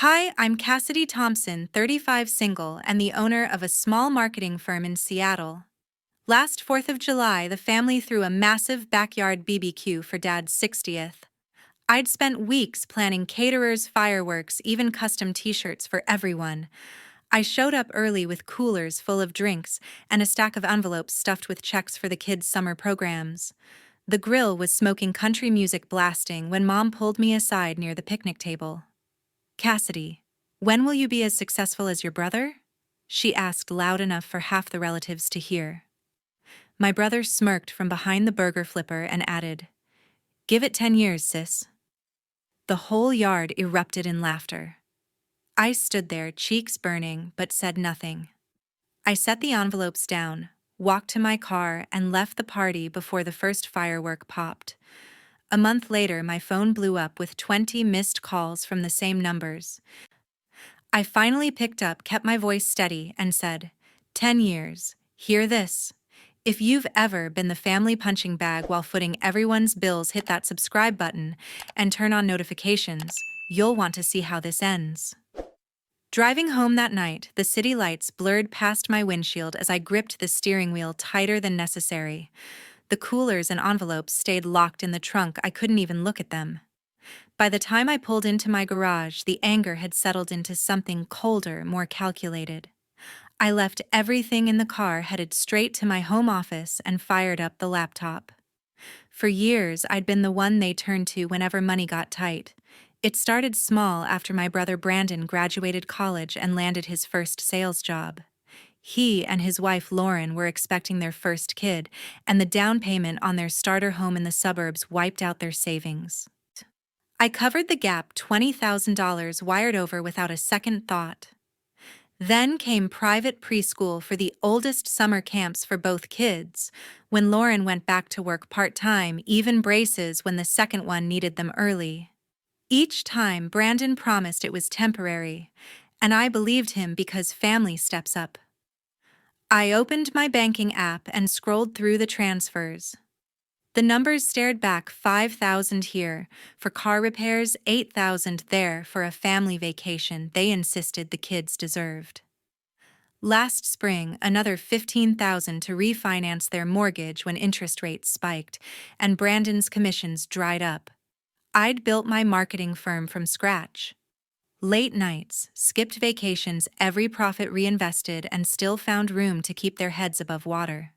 Hi, I'm Cassidy Thompson, 35, single, and the owner of a small marketing firm in Seattle. Last 4th of July, the family threw a massive backyard BBQ for Dad's 60th. I'd spent weeks planning caterers, fireworks, even custom t-shirts for everyone. I showed up early with coolers full of drinks and a stack of envelopes stuffed with checks for the kids' summer programs. The grill was smoking country music blasting when Mom pulled me aside near the picnic table. "Cassidy, when will you be as successful as your brother?" she asked loud enough for half the relatives to hear. My brother smirked from behind the burger flipper and added, "Give it 10 years, sis." The whole yard erupted in laughter. I stood there, cheeks burning, but said nothing. I set the envelopes down, walked to my car, and left the party before the first firework popped. A month later, my phone blew up with 20 missed calls from the same numbers. I finally picked up, kept my voice steady, and said, "10 years. Hear this. If you've ever been the family punching bag while footing everyone's bills, hit that subscribe button and turn on notifications. You'll want to see how this ends." Driving home that night, the city lights blurred past my windshield as I gripped the steering wheel tighter than necessary. The coolers and envelopes stayed locked in the trunk. I couldn't even look at them. By the time I pulled into my garage, the anger had settled into something colder, more calculated. I left everything in the car, headed straight to my home office, and fired up the laptop. For years, I'd been the one they turned to whenever money got tight. It started small after my brother Brandon graduated college and landed his first sales job. He and his wife Lauren were expecting their first kid, and the down payment on their starter home in the suburbs wiped out their savings. I covered the gap, $20,000 wired over without a second thought. Then came private preschool for the oldest, summer camps for both kids. When Lauren went back to work part-time, even braces when the second one needed them early. Each time, Brandon promised it was temporary, and I believed him because family steps up. I opened my banking app and scrolled through the transfers. The numbers stared back, 5,000 here for car repairs, 8,000 there for a family vacation they insisted the kids deserved. Last spring, another 15,000 to refinance their mortgage when interest rates spiked and Brandon's commissions dried up. I'd built my marketing firm from scratch. Late nights, skipped vacations, every profit reinvested, and still found room to keep their heads above water.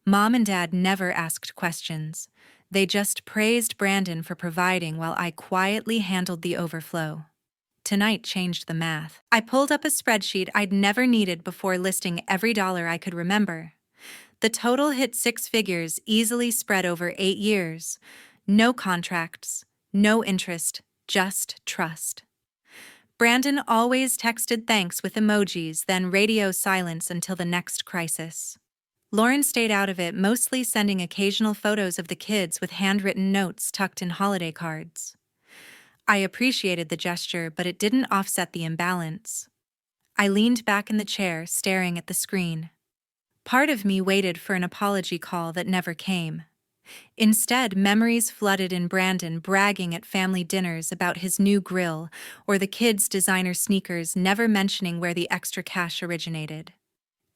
Mom and Dad never asked questions. They just praised Brandon for providing while I quietly handled the overflow. Tonight changed the math. I pulled up a spreadsheet I'd never needed before, listing every dollar I could remember. The total hit 6 figures, easily spread over 8 years. No contracts, no interest, just trust. Brandon always texted thanks with emojis, then radio silence until the next crisis. Lauren stayed out of it, mostly sending occasional photos of the kids with handwritten notes tucked in holiday cards. I appreciated the gesture, but it didn't offset the imbalance. I leaned back in the chair, staring at the screen. Part of me waited for an apology call that never came. Instead, memories flooded in: Brandon bragging at family dinners about his new grill, or the kids' designer sneakers, never mentioning where the extra cash originated.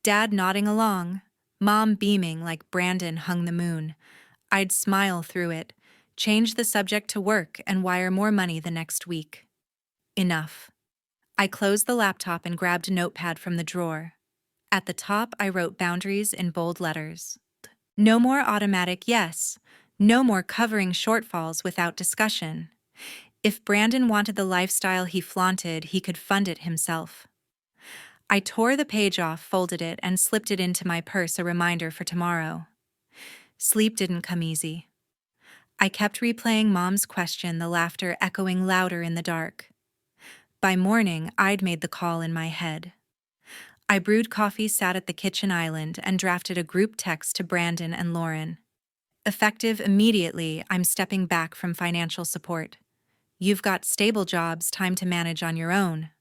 Dad nodding along, Mom beaming like Brandon hung the moon. I'd smile through it, change the subject to work, and wire more money the next week. Enough. I closed the laptop and grabbed a notepad from the drawer. At the top, I wrote boundaries in bold letters. No more automatic yes. No more covering shortfalls without discussion. If Brandon wanted the lifestyle he flaunted, he could fund it himself. I tore the page off, folded it, and slipped it into my purse, a reminder for tomorrow. Sleep didn't come easy. I kept replaying Mom's question, the laughter echoing louder in the dark. By morning, I'd made the call in my head. I brewed coffee, sat at the kitchen island, and drafted a group text to Brandon and Lauren. Effective immediately, I'm stepping back from financial support. You've got stable jobs, time to manage on your own.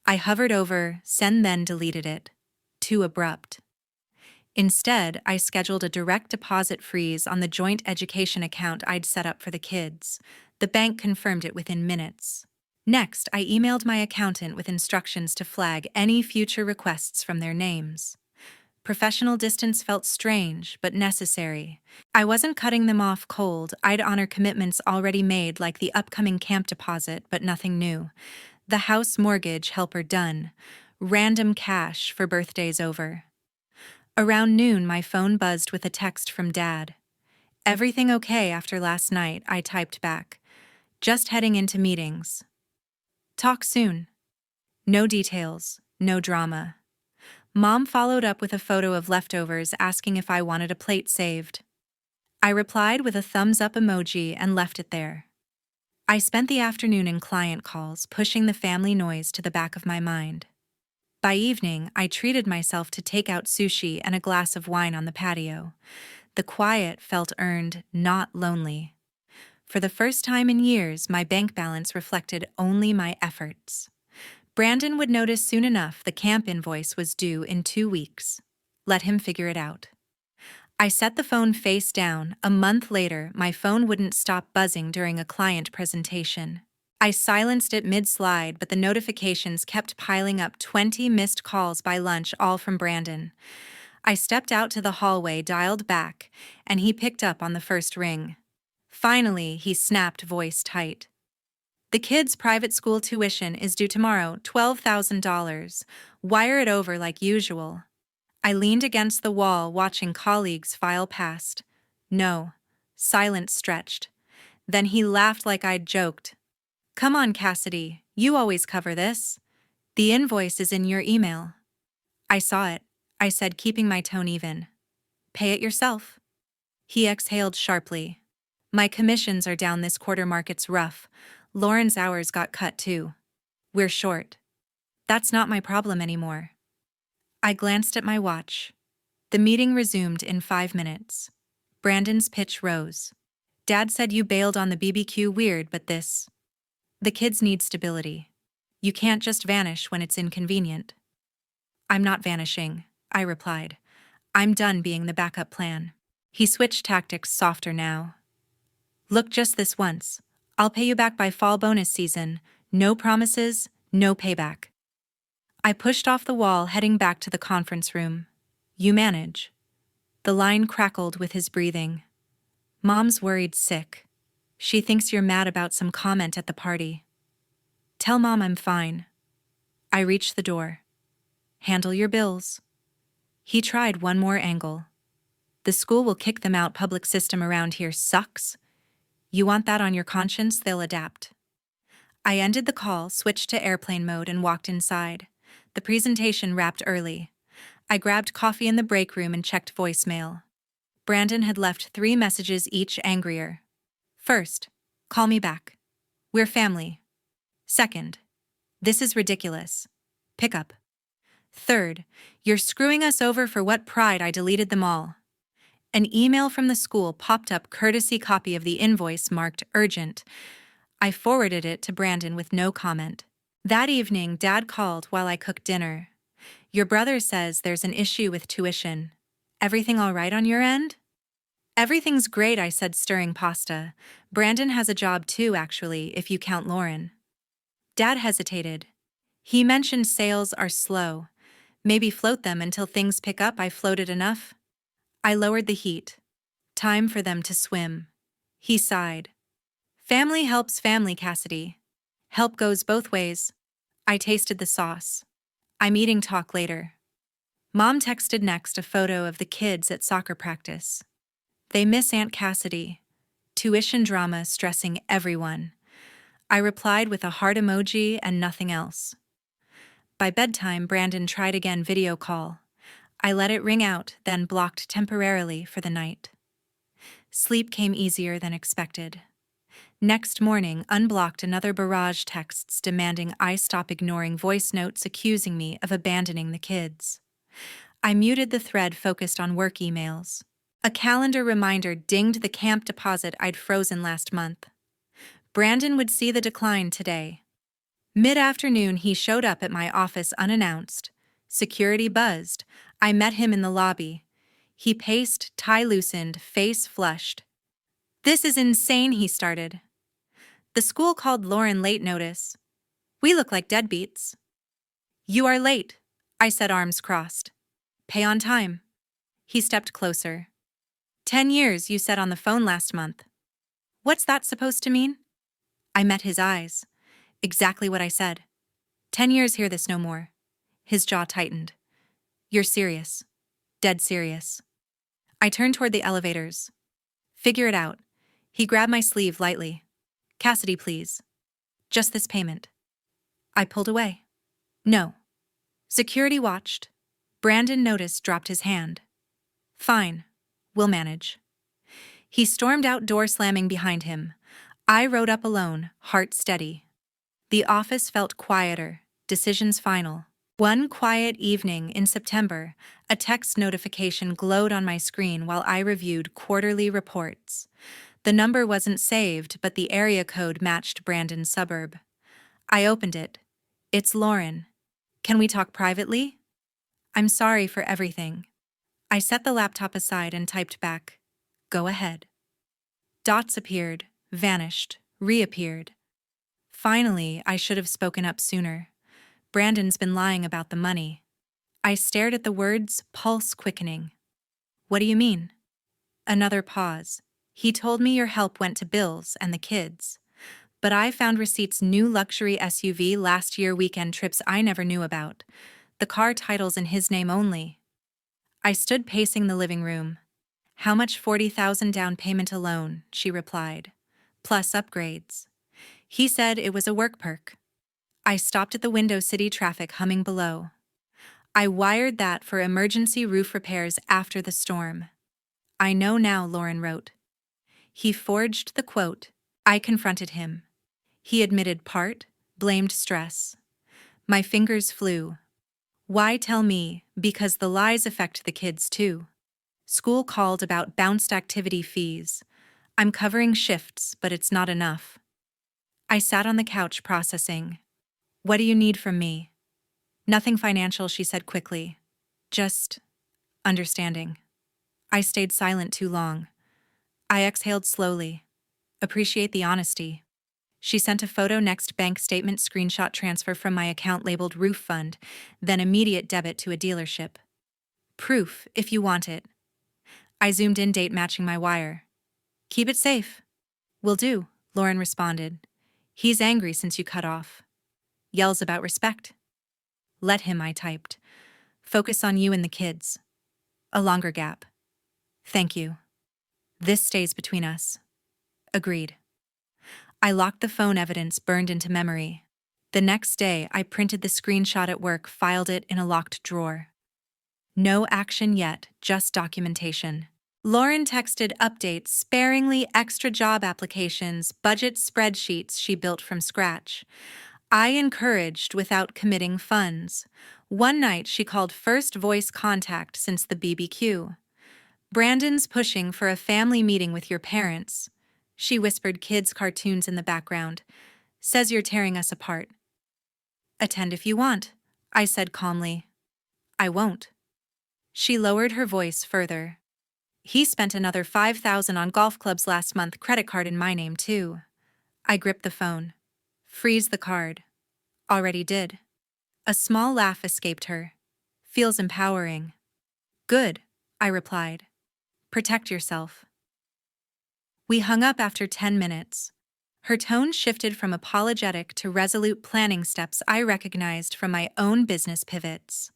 I hovered over send, then deleted it. Too abrupt. Instead, I scheduled a direct deposit freeze on the joint education account I'd set up for the kids. The bank confirmed it within minutes. Next, I emailed my accountant with instructions to flag any future requests from their names. Professional distance felt strange, but necessary. I wasn't cutting them off cold. I'd honor commitments already made, like the upcoming camp deposit, but nothing new. The house mortgage helper done. Random cash for birthdays over. Around noon, my phone buzzed with a text from Dad. "Everything okay after last night?" I typed back. "Just heading into meetings. Talk soon." No details, no drama. Mom followed up with a photo of leftovers, asking if I wanted a plate saved. I replied with a thumbs up emoji and left it there. I spent the afternoon in client calls, pushing the family noise to the back of my mind. By evening, I treated myself to takeout sushi and a glass of wine on the patio. The quiet felt earned, not lonely. For the first time in years, my bank balance reflected only my efforts. Brandon would notice soon enough. The camp invoice was due in 2 weeks. Let him figure it out. I set the phone face down. A month later, my phone wouldn't stop buzzing during a client presentation. I silenced it mid-slide, but the notifications kept piling up. 20 missed calls by lunch, all from Brandon. I stepped out to the hallway, dialed back, and he picked up on the first ring. Finally, he snapped, voice tight. "The kids' private school tuition is due tomorrow, $12,000. Wire it over like usual." I leaned against the wall, watching colleagues file past. No. Silence stretched. Then he laughed like I'd joked. "Come on, Cassidy, you always cover this. The invoice is in your email." "I saw it," I said, keeping my tone even. "Pay it yourself." He exhaled sharply. "My commissions are down this quarter. Market's rough. Lauren's hours got cut too. We're short." "That's not my problem anymore." I glanced at my watch. The meeting resumed in 5 minutes. Brandon's pitch rose. "Dad said you bailed on the BBQ. Weird, but this. The kids need stability. You can't just vanish when it's inconvenient." "I'm not vanishing," I replied. "I'm done being the backup plan." He switched tactics, softer now. "Look, just this once. I'll pay you back by fall bonus season. No promises, no payback." I pushed off the wall, heading back to the conference room. "You manage." The line crackled with his breathing. "Mom's worried sick. She thinks you're mad about some comment at the party." "Tell Mom I'm fine." I reached the door. "Handle your bills." He tried one more angle. "The school will kick them out. Public system around here sucks. You want that on your conscience? They'll adapt." I ended the call, switched to airplane mode, and walked inside. The presentation wrapped early. I grabbed coffee in the break room and checked voicemail. Brandon had left 3 messages, each angrier. First, "Call me back. We're family." Second, "This is ridiculous. Pick up." Third, "You're screwing us over for what?" Pride. I deleted them all. An email from the school popped up, courtesy copy of the invoice marked urgent. I forwarded it to Brandon with no comment. That evening, Dad called while I cooked dinner. "Your brother says there's an issue with tuition. Everything all right on your end?" "Everything's great," I said, stirring pasta. "Brandon has a job too, actually, if you count Lauren." Dad hesitated. He mentioned sales are slow. Maybe float them until things pick up. I floated enough. I lowered the heat. "Time for them to swim." He sighed. "Family helps family, Cassidy. Help goes both ways." I tasted the sauce. "I'm eating. Talk later." Mom texted next, a photo of the kids at soccer practice. "They miss Aunt Cassidy. Tuition drama stressing everyone." I replied with a heart emoji and nothing else. By bedtime, Brandon tried again, video call. I let it ring out, then blocked temporarily for the night. Sleep came easier than expected. Next morning, unblocked another barrage, texts demanding I stop, ignoring voice notes accusing me of abandoning the kids. I muted the thread, focused on work emails. A calendar reminder dinged, the camp deposit I'd frozen last month. Brandon would see the decline today. Mid-afternoon, he showed up at my office unannounced. Security buzzed. I met him in the lobby. He paced, tie loosened, face flushed. "This is insane," he started. "The school called Lauren late notice. We look like deadbeats. You are late, I said, arms crossed. Pay on time. He stepped closer. 10 years, you said on the phone last month. What's that supposed to mean? I met his eyes. Exactly what I said. 10 years, hear this no more. His jaw tightened. You're serious. Dead serious. I turned toward the elevators. Figure it out. He grabbed my sleeve lightly. Cassidy, please. Just this payment. I pulled away. No. Security watched. Brandon noticed, dropped his hand. Fine. We'll manage. He stormed out, door slamming behind him. I rode up alone, heart steady. The office felt quieter, decisions final. One quiet evening in September, a text notification glowed on my screen while I reviewed quarterly reports. The number wasn't saved, but the area code matched Brandon's suburb. I opened it. It's Lauren. Can we talk privately? I'm sorry for everything. I set the laptop aside and typed back. Go ahead. Dots appeared, vanished, reappeared. Finally, I should have spoken up sooner. Brandon's been lying about the money. I stared at the words, pulse quickening. What do you mean? Another pause. He told me your help went to bills and the kids. But I found receipts, new luxury SUV, last year weekend trips I never knew about. The car title's in his name only. I stood pacing the living room. How much? 40,000 down payment alone, she replied. Plus upgrades. He said it was a work perk. I stopped at the window, city traffic humming below. I wired that for emergency roof repairs after the storm. I know now, Lauren wrote. He forged the quote. I confronted him. He admitted part, blamed stress. My fingers flew. Why tell me? Because the lies affect the kids too. School called about bounced activity fees. I'm covering shifts, but it's not enough. I sat on the couch processing. What do you need from me? Nothing financial, she said quickly. Just understanding. I stayed silent too long. I exhaled slowly. Appreciate the honesty. She sent a photo, next bank statement screenshot, transfer from my account labeled roof fund, then immediate debit to a dealership. Proof, if you want it. I zoomed in, date matching my wire. Keep it safe. Will do, Lauren responded. He's angry since you cut off. Yells about respect. Let him, I typed. Focus on you and the kids. A longer gap. Thank you. This stays between us. Agreed. I locked the phone, evidence burned into memory. The next day, I printed the screenshot at work, filed it in a locked drawer. No action yet, just documentation. Lauren texted updates sparingly, extra job applications, budget spreadsheets she built from scratch. I encouraged without committing funds. One night she called first voice contact since the BBQ. Brandon's pushing for a family meeting with your parents. She whispered, kids' cartoons in the background. Says you're tearing us apart. Attend if you want, I said calmly. I won't. She lowered her voice further. He spent another $5,000 on golf clubs last month, credit card in my name too. I gripped the phone. Freeze the card. Already did. A small laugh escaped her. Feels empowering. Good, I replied. Protect yourself. We hung up after 10 minutes. Her tone shifted from apologetic to resolute, planning steps I recognized from my own business pivots.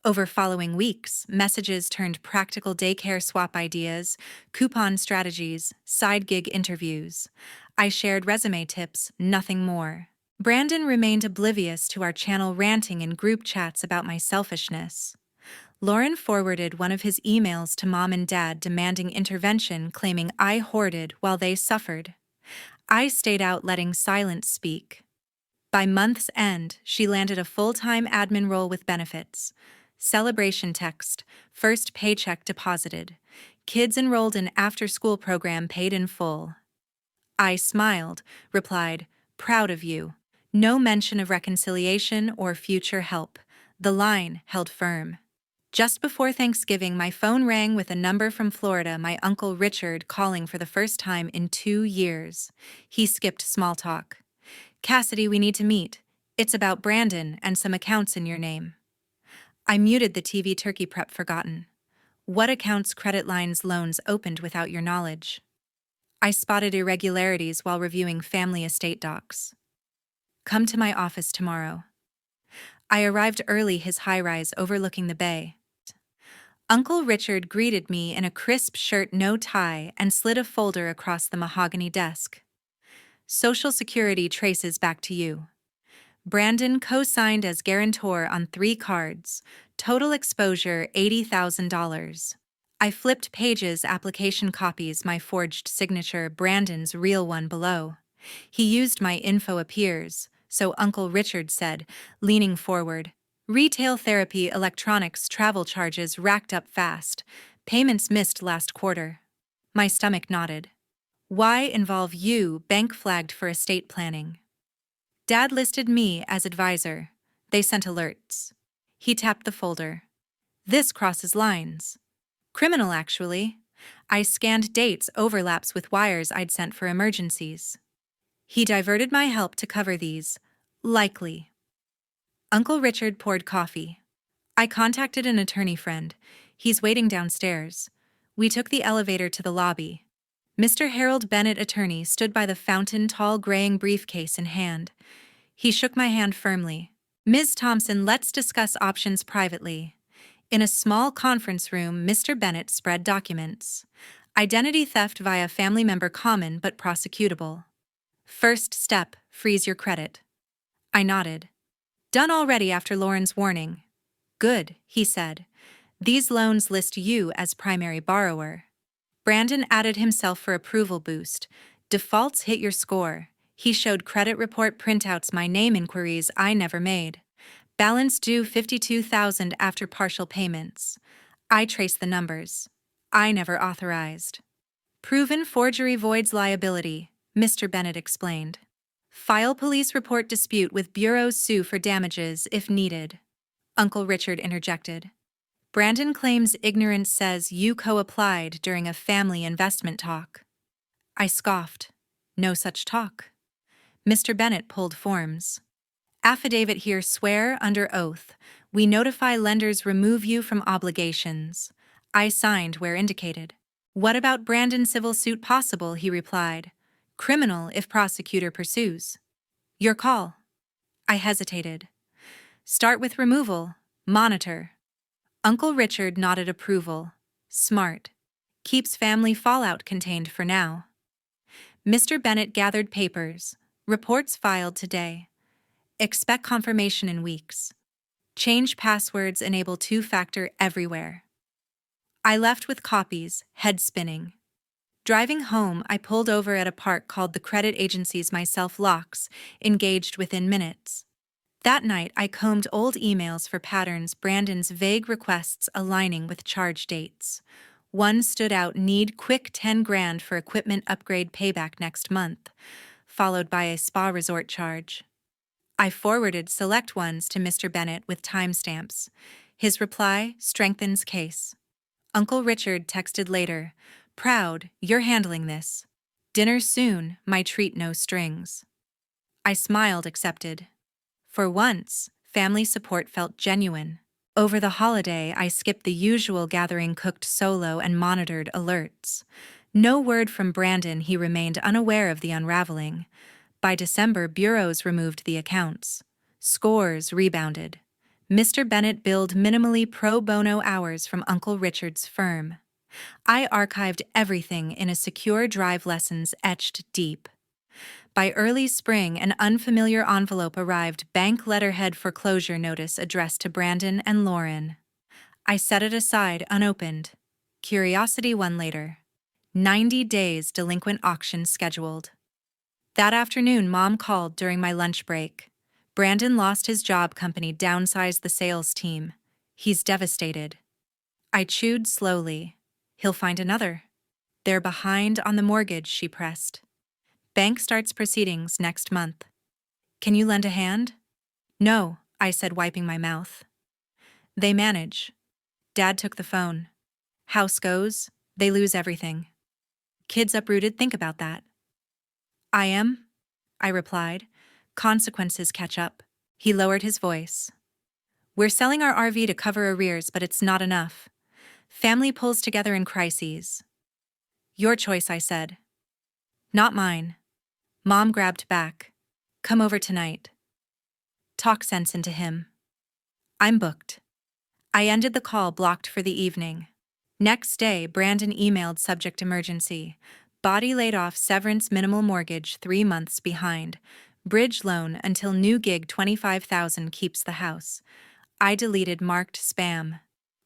Over following weeks, messages turned practical daycare swap ideas, coupon strategies, side gig interviews. I shared resume tips, nothing more. Brandon remained oblivious to our channel, ranting in group chats about my selfishness. Lauren forwarded one of his emails to Mom and Dad demanding intervention, claiming I hoarded while they suffered. I stayed out, letting silence speak. By month's end, she landed a full-time admin role with benefits. Celebration text, first paycheck deposited. Kids enrolled in after-school program paid in full. I smiled, replied, proud of you. No mention of reconciliation or future help. The line held firm. Just before Thanksgiving, my phone rang with a number from Florida, my Uncle Richard calling for the first time in 2 years. He skipped small talk. Cassidy, we need to meet. It's about Brandon and some accounts in your name. I muted the TV turkey prep forgotten. What accounts, credit lines, loans opened without your knowledge? I spotted irregularities while reviewing family estate docs. Come to my office tomorrow. I arrived early, his high-rise overlooking the bay. Uncle Richard greeted me in a crisp shirt, no tie, and slid a folder across the mahogany desk. Social Security traces back to you. Brandon co-signed as guarantor on 3 cards. Total exposure $80,000. I flipped pages, application copies, my forged signature, Brandon's real one below. He used my info appears, so Uncle Richard said, leaning forward. Retail therapy, electronics, travel charges racked up fast. Payments missed last quarter. My stomach nodded. Why involve you? Bank flagged for estate planning. Dad listed me as advisor. They sent alerts. He tapped the folder. This crosses lines. Criminal, actually. I scanned dates, overlaps with wires I'd sent for emergencies. He diverted my help to cover these. Likely. Uncle Richard poured coffee. I contacted an attorney friend. He's waiting downstairs. We took the elevator to the lobby. Mr. Harold Bennett, attorney, stood by the fountain, tall graying briefcase in hand. He shook my hand firmly. Ms. Thompson, let's discuss options privately. In a small conference room, Mr. Bennett spread documents. Identity theft via family member common but prosecutable. First step, freeze your credit. I nodded. Done already after Lauren's warning. Good, he said. These loans list you as primary borrower. Brandon added himself for approval boost. Defaults hit your score. He showed credit report printouts, my name, inquiries I never made. Balance due $52,000 after partial payments. I traced the numbers. I never authorized. Proven forgery voids liability, Mr. Bennett explained. File police report dispute with bureaus, sue for damages if needed. Uncle Richard interjected. Brandon claims ignorance, says you co-applied during a family investment talk. I scoffed. No such talk. Mr. Bennett pulled forms. Affidavit here, swear under oath. We notify lenders, remove you from obligations. I signed where indicated. What about Brandon? Civil suit possible, he replied. Criminal if prosecutor pursues. Your call. I hesitated. Start with removal. Monitor. Uncle Richard nodded approval. Smart. Keeps family fallout contained for now. Mr. Bennett gathered papers. Reports filed today. Expect confirmation in weeks. Change passwords, enable two-factor everywhere. I left with copies, head spinning. Driving home, I pulled over at a park called the credit agency's myself locks, engaged within minutes. That night, I combed old emails for patterns, Brandon's vague requests aligning with charge dates. One stood out, need quick 10 grand for equipment upgrade, payback next month, followed by a spa resort charge. I forwarded select ones to Mr. Bennett with timestamps. His reply strengthens case. Uncle Richard texted later, proud, you're handling this. Dinner soon, my treat, no strings. I smiled, accepted. For once, family support felt genuine. Over the holiday, I skipped the usual gathering, cooked solo, and monitored alerts. No word from Brandon, he remained unaware of the unraveling. By December, bureaus removed the accounts. Scores rebounded. Mr. Bennett billed minimally pro bono hours from Uncle Richard's firm. I archived everything in a secure drive, lessons etched deep. By early spring, an unfamiliar envelope arrived, bank letterhead, foreclosure notice addressed to Brandon and Lauren. I set it aside, unopened. Curiosity won later. 90 days delinquent auction scheduled. That afternoon, Mom called during my lunch break. Brandon lost his job, company downsized the sales team. He's devastated. I chewed slowly. He'll find another. They're behind on the mortgage, she pressed. Bank starts proceedings next month. Can you lend a hand? No, I said, wiping my mouth. They manage. Dad took the phone. House goes, they lose everything. Kids uprooted, think about that. I am, I replied. Consequences catch up. He lowered his voice. We're selling our RV to cover arrears, but it's not enough. Family pulls together in crises. Your choice, I said. Not mine. Mom grabbed back. Come over tonight. Talk sense into him. I'm booked. I ended the call, blocked for the evening. Next day, Brandon emailed subject emergency. Body laid off, severance, minimal mortgage, 3 months behind. Bridge loan until new gig, 25,000 keeps the house. I deleted, marked spam.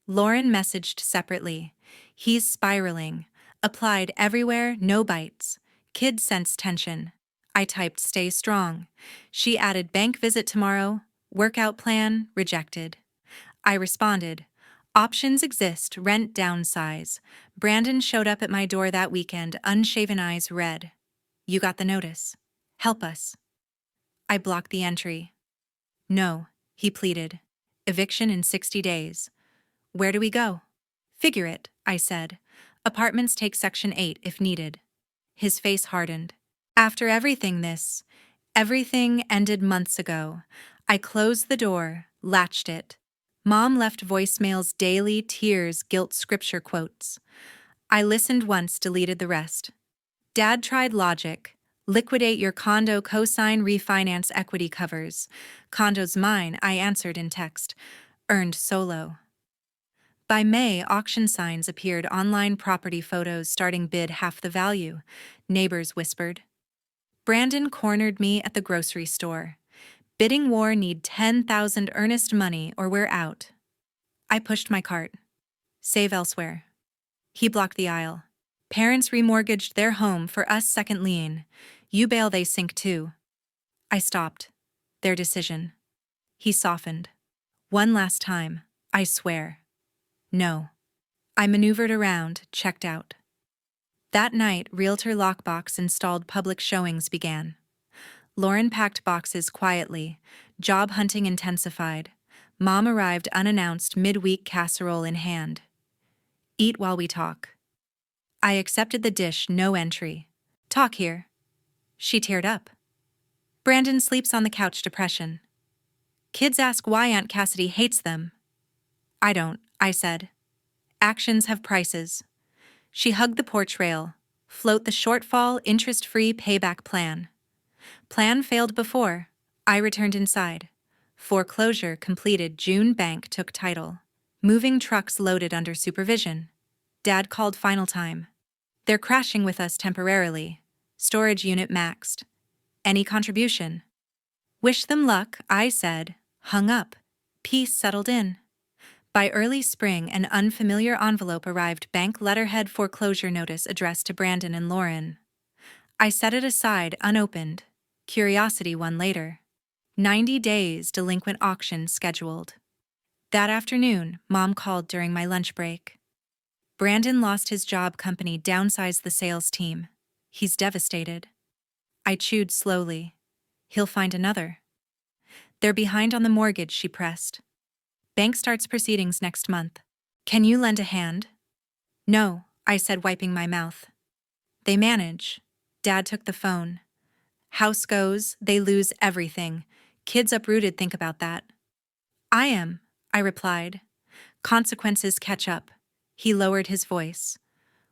Lauren messaged separately. He's spiraling. Applied everywhere, no bites. Kid sense tension. I typed stay strong. She added bank visit tomorrow. Workout plan, rejected. I responded, options exist, rent downsize. Brandon showed up at my door that weekend, unshaven eyes red. You got the notice. Help us. I blocked the entry. No, he pleaded. Eviction in 60 days. Where do we go? Figure it, I said. Apartments take Section 8 if needed. His face hardened. After everything ended months ago. I closed the door, latched it. Mom left voicemails daily, tears, guilt, scripture quotes. I listened once, deleted the rest. Dad tried logic. Liquidate your condo, cosign, refinance, equity covers. Condo's mine, I answered in text. Earned solo. By May, auction signs appeared, online property photos starting bid half the value. Neighbors whispered. Brandon cornered me at the grocery store. Bidding war, need 10,000 earnest money or we're out. I pushed my cart. Save elsewhere. He blocked the aisle. Parents remortgaged their home for us, second lien. You bail, they sink too. I stopped. Their decision. He softened. One last time, I swear. No. I maneuvered around, checked out. That night, realtor lockbox installed, public showings began. Lauren packed boxes quietly. Job hunting intensified. Mom arrived unannounced, midweek, casserole in hand. Eat while we talk. I accepted the dish, no entry. Talk here. She teared up. Brandon sleeps on the couch, depression. Kids ask why Aunt Cassidy hates them. I don't, I said. Actions have prices. She hugged the porch rail. Float the shortfall, interest-free payback plan. Plan failed before. I returned inside. Foreclosure completed, June, bank took title. Moving trucks loaded under supervision. Dad called final time. They're crashing with us temporarily. Storage unit maxed. Any contribution? Wish them luck, I said. Hung up. Peace settled in. By early spring, an unfamiliar envelope arrived, bank letterhead, foreclosure notice addressed to Brandon and Lauren. I set it aside, unopened. Curiosity won later. 90 days, delinquent auction scheduled. That afternoon, Mom called during my lunch break. Brandon lost his job, company downsized the sales team. He's devastated. I chewed slowly. He'll find another. They're behind on the mortgage, she pressed. Bank starts proceedings next month. Can you lend a hand? No, I said, wiping my mouth. They manage. Dad took the phone. House goes, they lose everything. Kids uprooted, think about that. I am, I replied. Consequences catch up. He lowered his voice.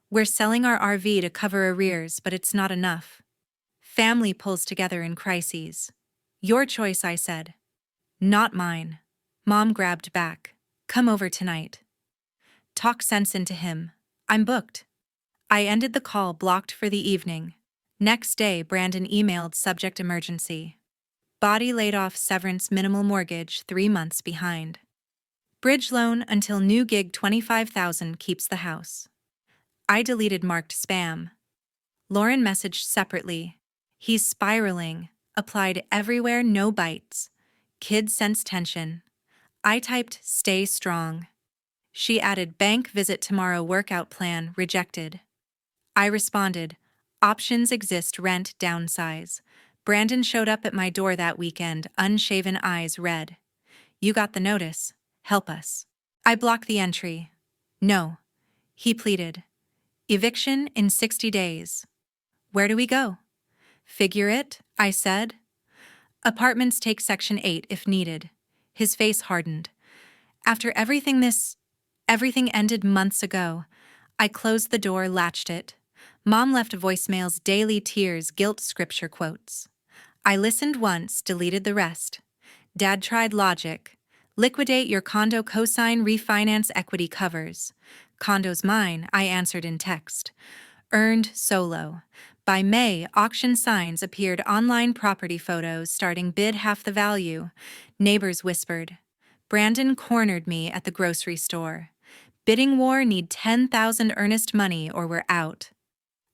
We're selling our RV to cover arrears, but it's not enough. Family pulls together in crises. Your choice, I said. Not mine. Mom grabbed back. Come over tonight. Talk sense into him. I'm booked. I ended the call, blocked for the evening. Next day, Brandon emailed subject emergency. Body laid off, severance, minimal mortgage, 3 months behind. Bridge loan until new gig, 25,000 keeps the house. I deleted, marked spam. Lauren messaged separately. He's spiraling. Applied everywhere, no bites. Kid sense tension. I typed stay strong. She added bank visit tomorrow, workout plan, rejected. I responded, options exist, rent downsize. Brandon showed up at my door that weekend, unshaven eyes red. You got the notice. Help us. I blocked the entry. No. He pleaded. Eviction in 60 days. Where do we go? Figure it, I said. Apartments take Section 8 if needed. His face hardened. After everything ended months ago. I closed the door, latched it. Mom left voicemails, daily tears, guilt, scripture quotes. I listened once, deleted the rest. Dad tried logic. Liquidate your condo, cosign, refinance, equity covers. Condo's mine, I answered in text. Earned solo. By May, auction signs appeared, online property photos starting bid half the value. Neighbors whispered. Brandon cornered me at the grocery store. Bidding war, need 10,000 earnest money or we're out.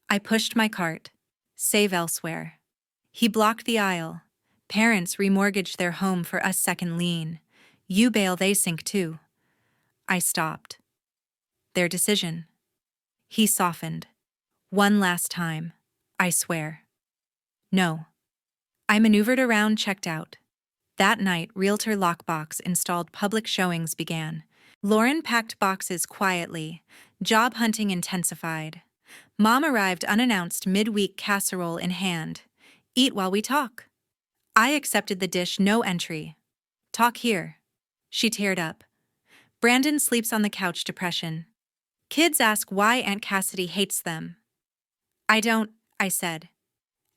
I pushed my cart. Save elsewhere. He blocked the aisle. Parents remortgaged their home for us, second lien. You bail, they sink too. I stopped. Their decision. He softened. One last time. I swear. No. I maneuvered around, checked out. That night, realtor lockbox installed, public showings began. Lauren packed boxes quietly. Job hunting intensified. Mom arrived unannounced, midweek, casserole in hand. Eat while we talk. I accepted the dish, no entry. Talk here. She teared up. Brandon sleeps on the couch, depression. Kids ask why Aunt Cassidy hates them. I don't, I said.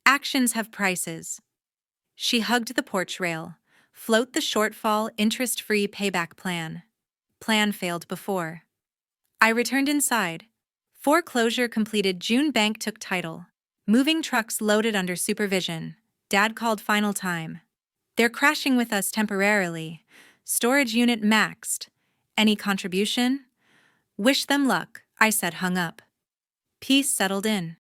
Actions have prices. She hugged the porch rail. Float the shortfall, interest-free payback plan. Plan failed before. I returned inside. Foreclosure completed, June, bank took title. Moving trucks loaded under supervision. Dad called final time. They're crashing with us temporarily. Storage unit maxed. Any contribution? Wish them luck, I said, hung up. Peace settled in.